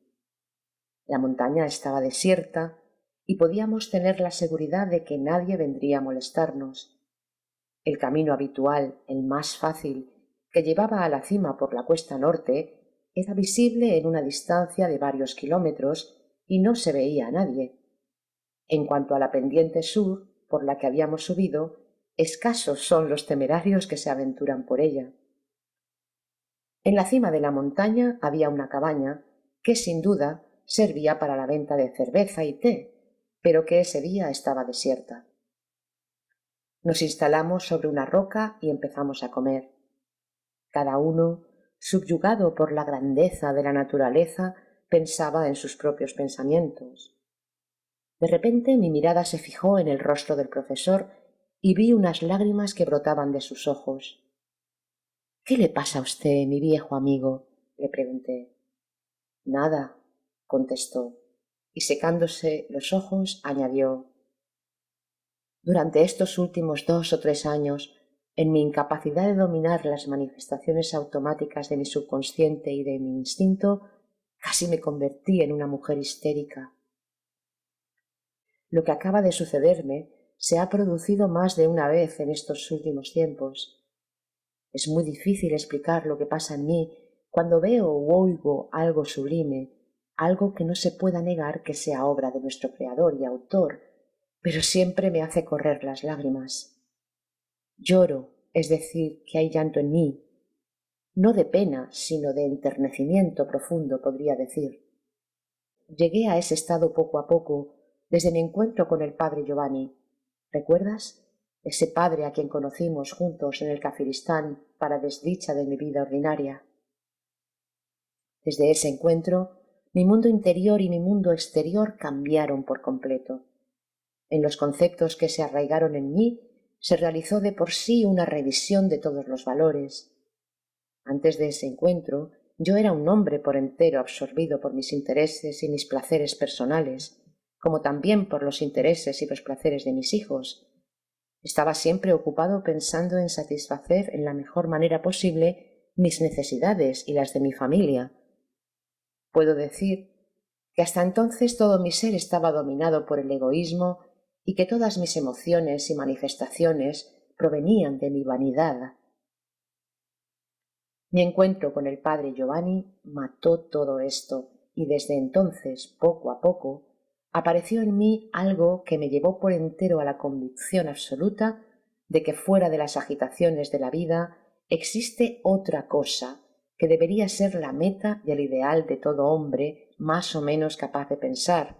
La montaña estaba desierta y podíamos tener la seguridad de que nadie vendría a molestarnos. El camino habitual, el más fácil, que llevaba a la cima por la cuesta norte, era visible en una distancia de varios kilómetros y no se veía a nadie. En cuanto a la pendiente sur, por la que habíamos subido, escasos son los temerarios que se aventuran por ella. En la cima de la montaña había una cabaña que, sin duda, servía para la venta de cerveza y té, pero que ese día estaba desierta. Nos instalamos sobre una roca y empezamos a comer. Cada uno, subyugado por la grandeza de la naturaleza, pensaba en sus propios pensamientos. De repente mi mirada se fijó en el rostro del profesor y vi unas lágrimas que brotaban de sus ojos. —¿Qué le pasa a usted, mi viejo amigo? —le pregunté. —Nada —contestó, y secándose los ojos añadió—. Durante estos últimos 2 o 3 años, en mi incapacidad de dominar las manifestaciones automáticas de mi subconsciente y de mi instinto, casi me convertí en una mujer histérica. Lo que acaba de sucederme se ha producido más de una vez en estos últimos tiempos. Es muy difícil explicar lo que pasa en mí cuando veo o oigo algo sublime, algo que no se pueda negar que sea obra de nuestro creador y autor, pero siempre me hace correr las lágrimas. Lloro, es decir, que hay llanto en mí, no de pena, sino de enternecimiento profundo, podría decir. Llegué a ese estado poco a poco, desde mi encuentro con el padre Giovanni. ¿Recuerdas? Ese padre a quien conocimos juntos en el Kafiristán para desdicha de mi vida ordinaria. Desde ese encuentro, mi mundo interior y mi mundo exterior cambiaron por completo. En los conceptos que se arraigaron en mí se realizó de por sí una revisión de todos los valores. Antes de ese encuentro, yo era un hombre por entero absorbido por mis intereses y mis placeres personales, como también por los intereses y los placeres de mis hijos, Estaba siempre ocupado pensando en satisfacer en la mejor manera posible mis necesidades y las de mi familia. Puedo decir que hasta entonces todo mi ser estaba dominado por el egoísmo y que todas mis emociones y manifestaciones provenían de mi vanidad. Mi encuentro con el padre Giovanni mató todo esto y desde entonces, poco a poco, apareció en mí algo que me llevó por entero a la convicción absoluta de que fuera de las agitaciones de la vida existe otra cosa que debería ser la meta y el ideal de todo hombre más o menos capaz de pensar,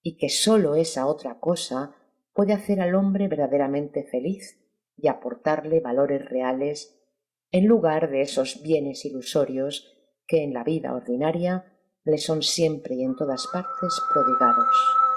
y que sólo esa otra cosa puede hacer al hombre verdaderamente feliz y aportarle valores reales en lugar de esos bienes ilusorios que en la vida ordinaria le son siempre y en todas partes prodigados.